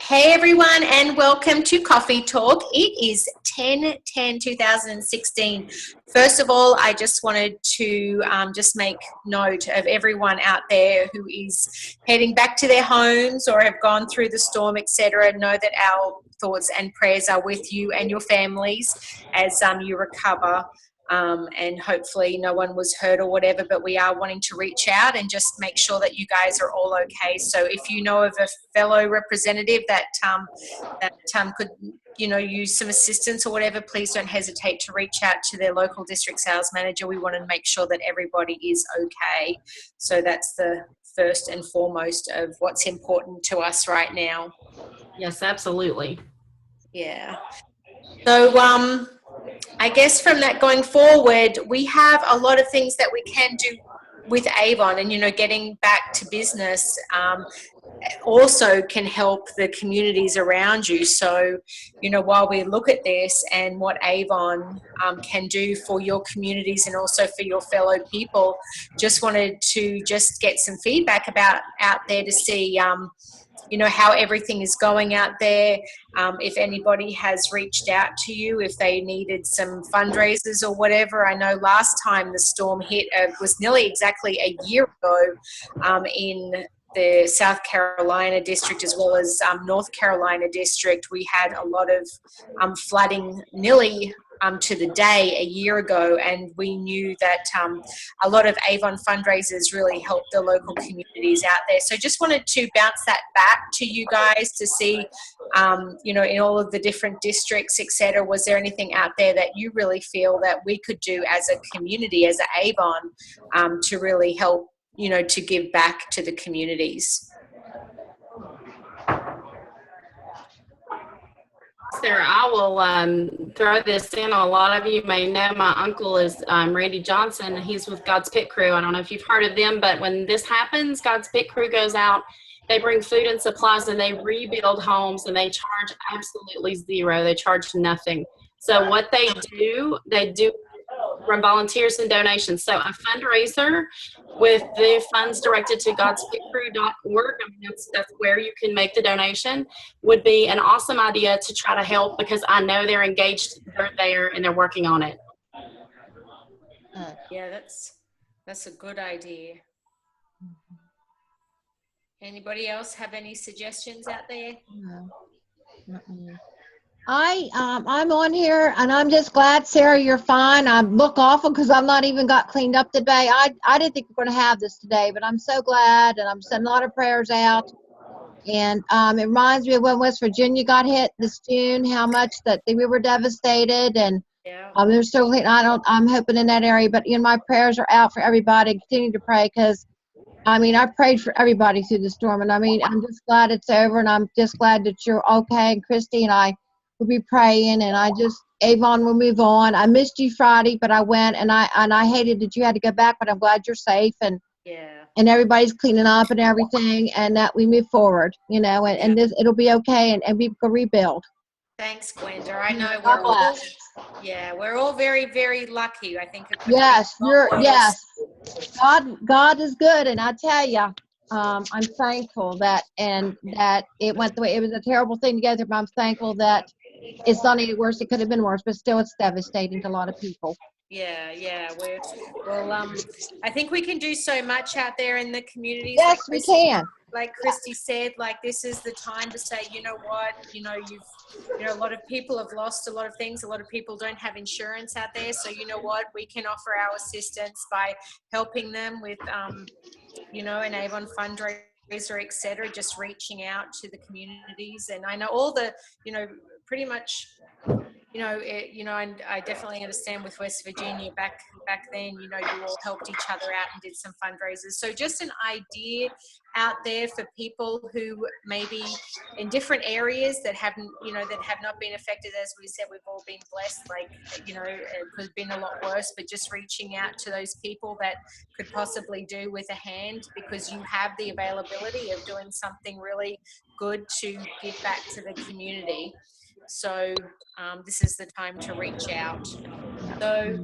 Hey everyone, and welcome to Coffee Talk. It is 10/10/2016. First of all, I just wanted to just make note of everyone out there who is heading back to their homes or have gone through the storm, etc. Know that our thoughts and prayers are with you and your families as you recover. And hopefully no one was hurt or whatever, but we are wanting to reach out and just make sure that you guys are all okay. So if you know of a fellow representative that could use some assistance or whatever, please don't hesitate to reach out to their local district sales manager. We want to make sure that everybody is okay. So that's the first and foremost of what's important to us right now. Yes, absolutely. Yeah. So I guess from that going forward, we have a lot of things that we can do with Avon, and getting back to business also can help the communities around you. So while we look at this and what Avon can do for your communities and also for your fellow people, just wanted to just get some feedback out there to see how everything is going out there. If anybody has reached out to you, if they needed some fundraisers or whatever. I know last time the storm hit was nearly exactly a year ago in the South Carolina district as well as North Carolina district. We had a lot of flooding nearly to the day a year ago, and we knew that a lot of Avon fundraisers really helped the local communities out there. So just wanted to bounce that back to you guys to see, in all of the different districts, etc. Was there anything out there that you really feel that we could do as a community, as an Avon, to really help, to give back to the communities? Sarah, I will throw this in. A lot of you may know my uncle is Randy Johnson. He's with God's Pit Crew. I don't know if you've heard of them, but when this happens, God's Pit Crew goes out, they bring food and supplies, and they rebuild homes, and they charge absolutely zero. They charge nothing. So what they do from volunteers and donations. So a fundraiser with the funds directed to godspitcrew.org, I mean, that's where you can make the donation, would be an awesome idea to try to help, because I know they're engaged, they're there, and they're working on it. Yeah, that's a good idea. Anybody else have any suggestions out there? No. I'm on here, and I'm just glad, Sarah, you're fine. I look awful because I'm not even got cleaned up today. I didn't think we are going to have this today, but I'm so glad, and I'm sending a lot of prayers out. And it reminds me of when West Virginia got hit this June, how much that we were devastated, and they're still clean. I'm hoping in that area, but my prayers are out for everybody. Continue to pray, because I prayed for everybody through the storm, and I'm just glad it's over, and I'm just glad that you're okay. And Christy and I will be praying, and Avon will move on. I missed you Friday, but I went, and I hated that you had to go back, but I'm glad you're safe, and everybody's cleaning up and everything, and that we move forward, and it'll be okay, and we can rebuild. Thanks, Gwenda. I know we're all very, very lucky. I think. Yes, God is good, and I tell you, I'm thankful that it went the way. It was a terrible thing to go through, but I'm thankful that it's not any worse. It could have been worse, but still, it's devastating to a lot of people. Yeah. I think we can do so much out there in the communities. Yes, we can. Like Christy said, this is the time to say, you know what, a lot of people have lost a lot of things. A lot of people don't have insurance out there. So you know what, we can offer our assistance by helping them with, an Avon fundraiser, etc. Just reaching out to the communities. And I know all the, pretty much, and I definitely understand with West Virginia back then, you all helped each other out and did some fundraisers. So just an idea out there for people who maybe in different areas that haven't, that have not been affected. As we said, we've all been blessed, it could have been a lot worse, but just reaching out to those people that could possibly do with a hand, because you have the availability of doing something really good to give back to the community. So this is the time to reach out. So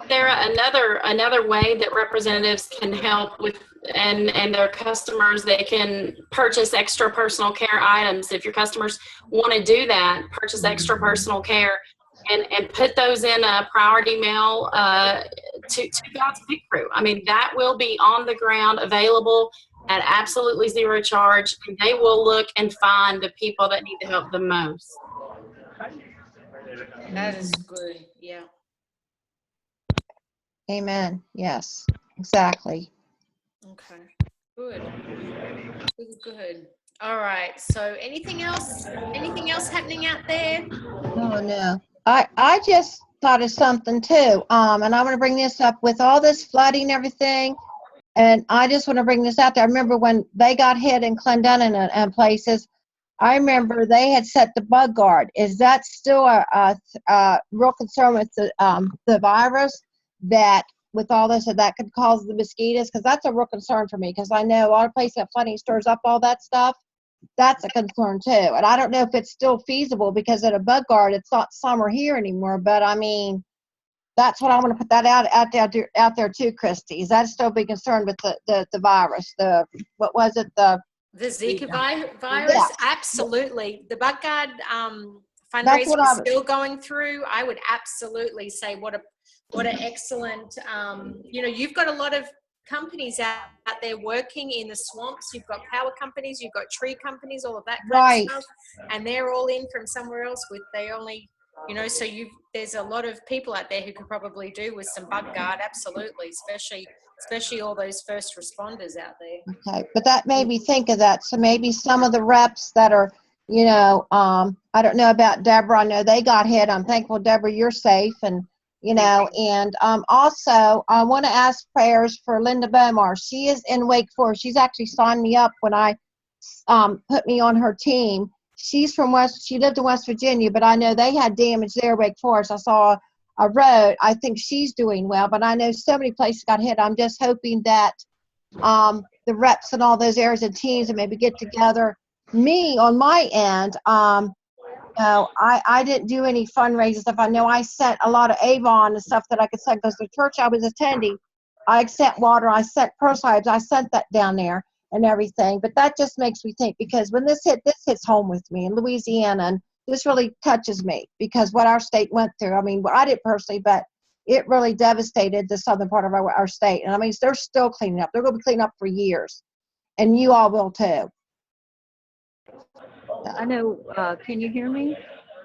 There another way that representatives can help with and their customers, they can purchase extra personal care items. If your customers want to do that, purchase extra personal care and put those in a priority mail to God's Pit Crew. I mean, that will be on the ground, available at absolutely zero charge. And they will look and find the people that need the help the most. That is good. Yeah. Amen. Yes, exactly. Okay. Good. Good. All right. So anything else? Anything else happening out there? Oh, no. I just thought of something too. And I want to bring this up with all this flooding and everything. And I just want to bring this out there. I remember when they got hit in Clendenin and places, I remember they had set the bug guard. Is that still a real concern with the virus, that with all this, that could cause the mosquitoes? Because that's a real concern for me, because I know a lot of places that flooding stirs up all that stuff. That's a concern too. And I don't know if it's still feasible, because at a bug guard, it's not summer here anymore. But I mean, that's what I want to put that out there too, Christy. Is that still be concerned with the virus? What was it? The Zika virus? Yeah. Absolutely. The bug guard That's what fundraiser is I was. still going through. I would absolutely say what an excellent, you've got a lot of companies out there working in the swamps. You've got power companies, you've got tree companies, all of that kind Right. of stuff. And they're all in from somewhere else so there's a lot of people out there who could probably do with some bug guard. Absolutely. Especially all those first responders out there. Okay, but that made me think of that. So maybe some of the reps that are, I don't know about Deborah. I know they got hit. I'm thankful, Deborah, you're safe. And, and also I want to ask prayers for Linda Bomar. She is in Wake Forest. She's actually signed me up when I put me on her team. She's from she lived in West Virginia, but I know they had damage there, Wake Forest. I saw a road. I think she's doing well, but I know so many places got hit. I'm just hoping that the reps in all those areas and teams and maybe get together. Me on my end, I didn't do any fundraising stuff. I know I sent a lot of Avon and stuff that I could send, because the church I was attending, I sent water, I sent personal items, I sent that down there and everything. But that just makes me think, because when this hits home with me in Louisiana, and this really touches me, because what our state went through. I mean, I did personally, but it really devastated the southern part of our state. And I mean, they're still cleaning up. They're going to be cleaning up for years. And you all will too. I know, can you hear me?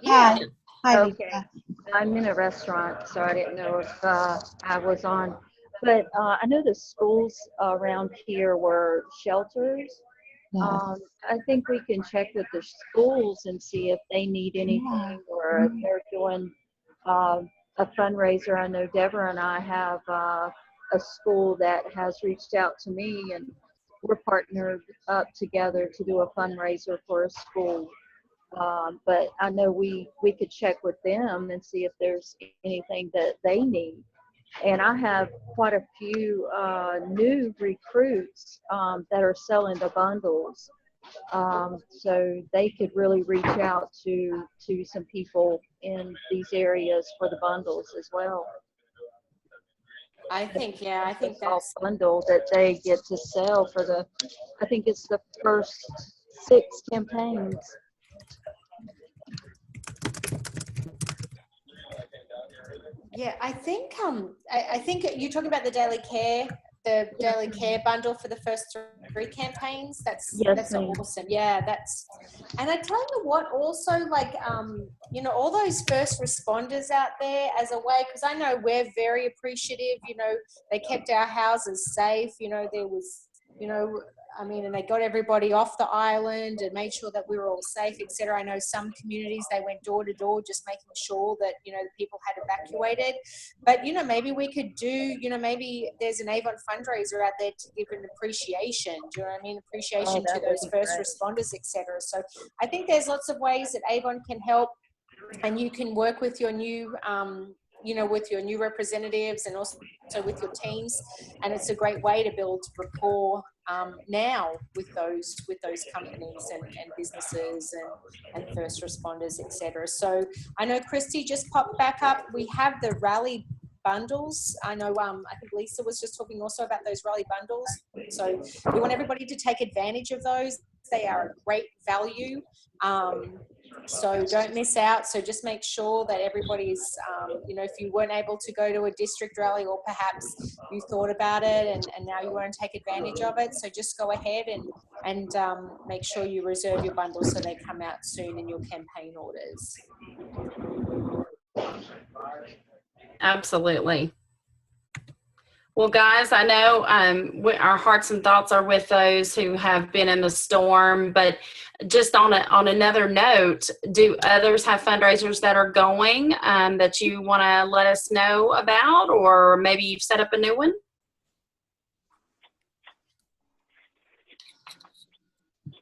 Yeah. Hi, Okay. Lisa. I'm in a restaurant, so I didn't know if I was on. But I know the schools around here were shelters. Yeah. I think we can check with the schools and see if they need anything, or if they're doing a fundraiser. I know Deborah and I have a school that has reached out to me, and we're partnered up together to do a fundraiser for a school. But I know we could check with them and see if there's anything that they need. And I have quite a few new recruits that are selling the bundles. So they could really reach out to some people in these areas for the bundles as well. I think That's bundle that they get to sell for I think it's the first 6 campaigns. Yeah, I think you're talking about the daily care bundle for the first 3 campaigns. That's awesome. Yeah, and I tell you what, also, like all those first responders out there as a way, because I know we're very appreciative. They kept our houses safe. There was and they got everybody off the island and made sure that we were all safe, etc. I know some communities, they went door to door, just making sure that, the people had evacuated. But, maybe we could do, maybe there's an Avon fundraiser out there to give an appreciation. Do you know what I mean? Appreciation to those first responders, etc. So I think there's lots of ways that Avon can help, and you can work with your new, with your new representatives and also with your teams. And it's a great way to build rapport now with those companies and businesses and first responders, etc. So I know Christy just popped back up. We have the rally bundles. I know, I think Lisa was just talking also about those rally bundles. So we want everybody to take advantage of those. They are a great value. So don't miss out. So just make sure that everybody's, you know, if you weren't able to go to a district rally, or perhaps you thought about it and now you want to take advantage of it. So just go ahead and make sure you reserve your bundles so they come out soon in your campaign orders. Absolutely. Well, guys, I know our hearts and thoughts are with those who have been in the storm, but just on another note, do others have fundraisers that are going that you want to let us know about, or maybe you've set up a new one?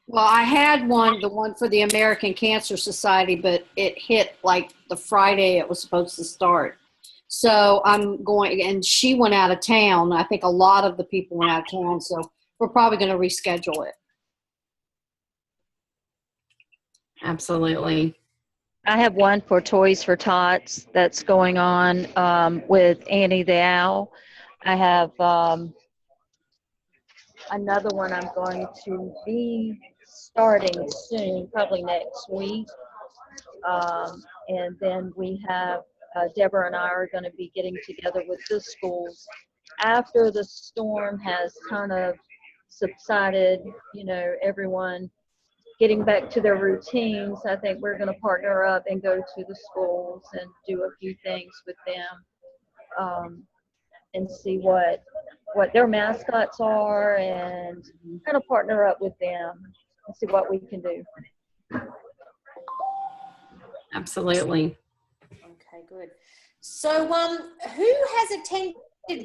Well, I had the one for the American Cancer Society, but it hit like the Friday it was supposed to start. So I'm going, and she went out of town. I think a lot of the people went out of town, so we're probably going to reschedule it. Absolutely. I have one for Toys for Tots that's going on with Annie the Owl. I have another one I'm going to be starting soon, probably next week. And then we have Deborah and I are going to be getting together with the schools after the storm has kind of subsided, you know, everyone getting back to their routines. I think we're going to partner up and go to the schools and do a few things with them and see what their mascots are and kind of partner up with them and see what we can do. Absolutely. Okay, good. So who has attended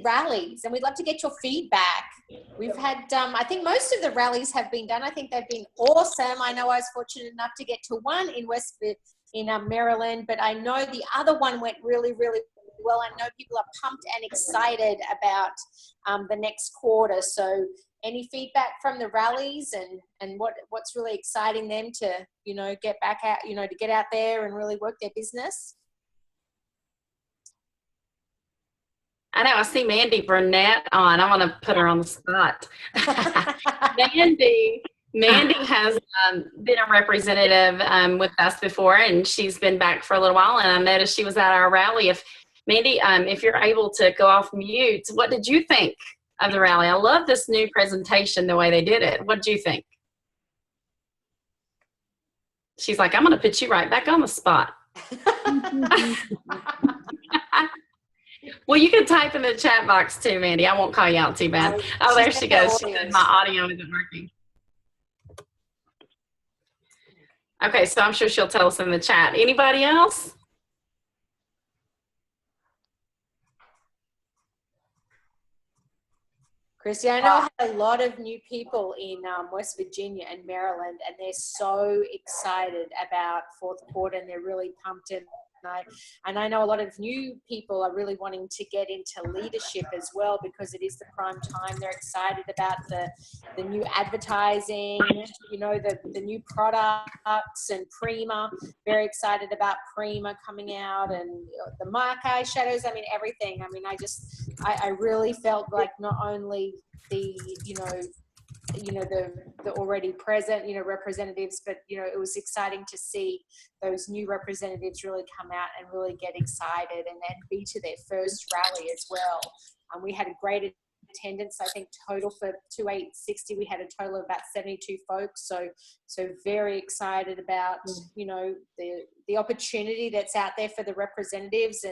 rallies? And we'd love to get your feedback. We've had, I think most of the rallies have been done. I think they've been awesome. I know I was fortunate enough to get to one in Maryland, but I know the other one went really, really well. I know people are pumped and excited about the next quarter. So any feedback from the rallies and what's really exciting them to, you know, get back out, you know, to get out there and really work their business? I know, I see Mandy Burnett on. I want to put her on the spot. Mandy has been a representative with us before, and she's been back for a little while, and I noticed she was at our rally. Mandy, if you're able to go off mute, what did you think of the rally? I love this new presentation, the way they did it. What did you think? She's like, I'm going to put you right back on the spot. Well, you can type in the chat box too, Mandy. I won't call you out too bad. Oh, there she goes. She said my audio isn't working. Okay, so I'm sure she'll tell us in the chat. Anybody else? Christy, I know I had a lot of new people in West Virginia and Maryland, and they're so excited about fourth quarter, and they're really pumped in. And I know a lot of new people are really wanting to get into leadership as well, because it is the prime time. They're excited about the new advertising, you know, the new products and Prima. Very excited about Prima coming out, and the Mark eyeshadows. I mean, everything. I mean, I really felt like not only the, you know, the already present, you know, representatives, but, you know, it was exciting to see those new representatives really come out and really get excited and then be to their first rally as well. We had a great attendance. I think total for 2860, we had a total of about 72 folks. So very excited about, you know, the opportunity that's out there for the representatives,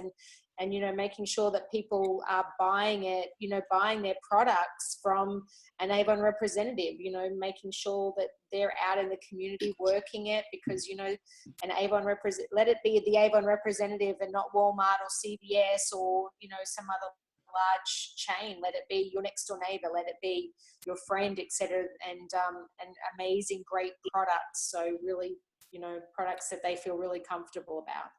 and, you know, making sure that people are buying it, you know, buying their products from an Avon representative, you know, making sure that they're out in the community working it, because, you know, an Avon let it be the Avon representative and not Walmart or CVS or, you know, some other large chain. Let it be your next door neighbor, let it be your friend, etc. And amazing, great products. So really, you know, products that they feel really comfortable about.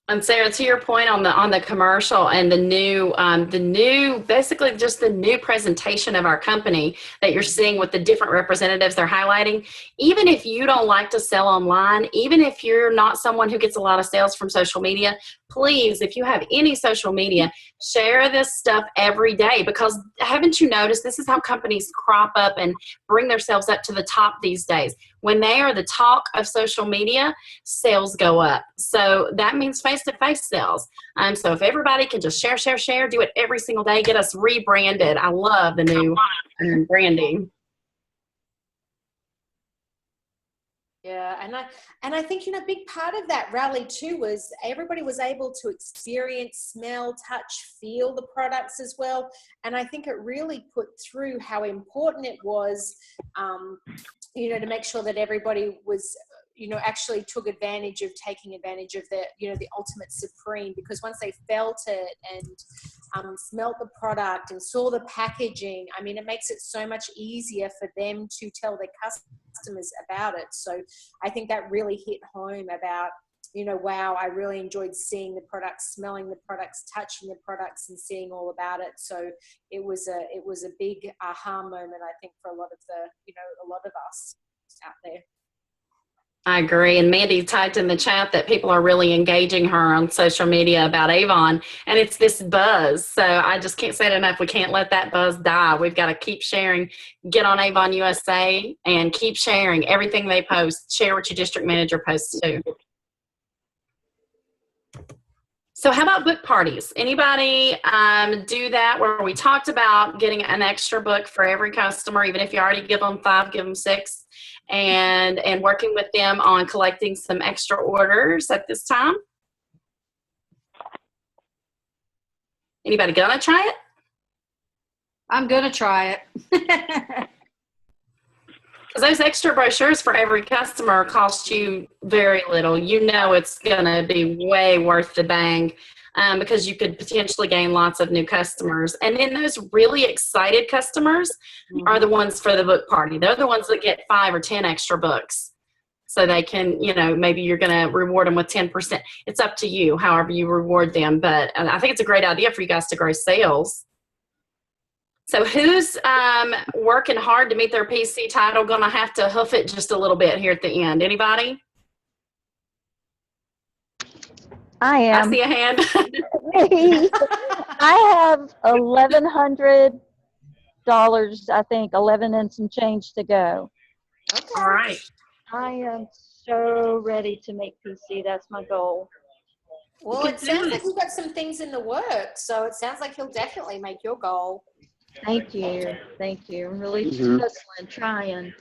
And Sarah, to your point on the commercial and the new basically just the new presentation of our company that you're seeing with the different representatives they're highlighting, even if you don't like to sell online, even if you're not someone who gets a lot of sales from social media, please, if you have any social media, share this stuff every day, because haven't you noticed this is how companies crop up and bring themselves up to the top these days? When they are the talk of social media, sales go up. So that means face-to-face sales. So if everybody can just share, do it every single day, get us rebranded. I love the new branding. Yeah, and I think, you know, a big part of that rally too was everybody was able to experience, smell, touch, feel the products as well. And I think it really put through how important it was, you know, to make sure that everybody was, you know, actually took advantage of taking advantage of the, you know, the ultimate supreme, because once they felt it and smelt the product and saw the packaging, I mean, it makes it so much easier for them to tell their customers about it. So I think that really hit home about, you know, wow, I really enjoyed seeing the products, smelling the products, touching the products, and seeing all about it. So it was a big aha moment, I think, for a lot of the, you know, a lot of us out there. I agree. And Mandy typed in the chat that people are really engaging her on social media about Avon, and it's this buzz. So I just can't say it enough. We can't let that buzz die. We've got to keep sharing. Get on Avon USA and keep sharing everything they post. Share what your district manager posts too. So how about book parties? Anybody do that, where we talked about getting an extra book for every customer, even if you already give them 5, give them 6, and working with them on collecting some extra orders at this time? Anybody gonna try it? I'm going to try it. Because those extra brochures for every customer cost you very little. You know it's going to be way worth the bang, because you could potentially gain lots of new customers. And then those really excited customers are the ones for the book party. They're the ones that get 5 or 10 extra books. So they can, you know, maybe you're going to reward them with 10%. It's up to you, however you reward them. But I think it's a great idea for you guys to grow sales. So who's working hard to meet their PC title going to have to hoof it just a little bit here at the end? Anybody? I am. I see a hand. Me. I have $1,100, I think, 11 and some change to go. Okay. All right. I am so ready to make PC. That's my goal. Well, it sounds like you've got some things in the works, so it sounds like you'll definitely make your goal. Thank you. Thank you. I'm really hustling, trying.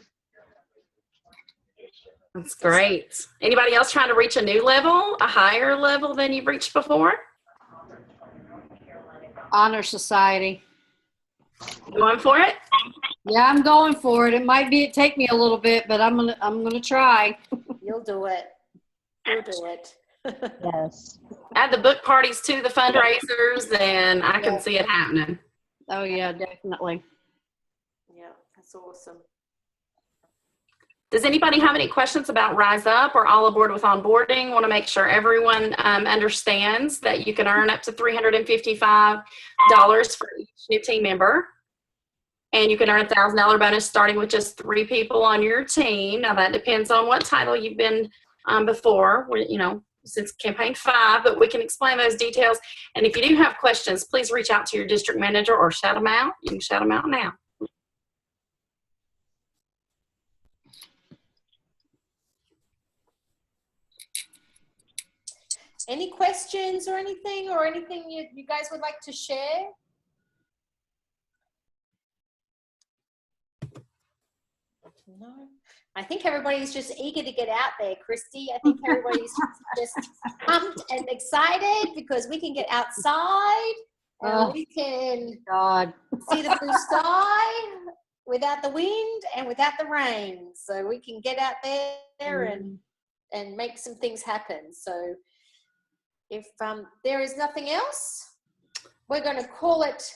That's great. Anybody else trying to reach a new level, a higher level than you've reached before? Honor Society. Going for it? Yeah, I'm going for it. It might take me a little bit, but I'm gonna try. You'll do it. You'll do it. Yes. Add the book parties to the fundraisers, and I can see it happening. Oh yeah, definitely. Yeah, that's awesome. Does anybody have any questions about Rise Up or All Aboard with Onboarding? Want to make sure everyone understands that you can earn up to $355 for each new team member. And you can earn a $1,000 bonus starting with just 3 people on your team. Now that depends on what title you've been before, you know, since campaign 5, but we can explain those details. And if you do have questions, please reach out to your district manager or shout them out. You can shout them out now. Any questions or anything you guys would like to share? No. I think everybody's just eager to get out there, Christy. I think everybody's just pumped and excited because we can get outside and we can see the blue sky without the wind and without the rain. So we can get out there and make some things happen. So if there is nothing else, we're going to call it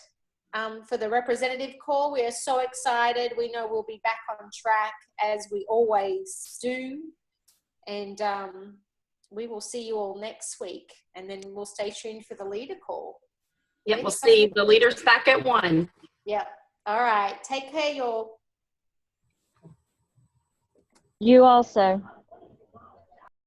for the representative call. We are so excited. We know we'll be back on track as we always do. And we will see you all next week, and then we'll stay tuned for the leader call. Yep, we'll see the leaders back at 1. Yep. All right. Take care, y'all. You also.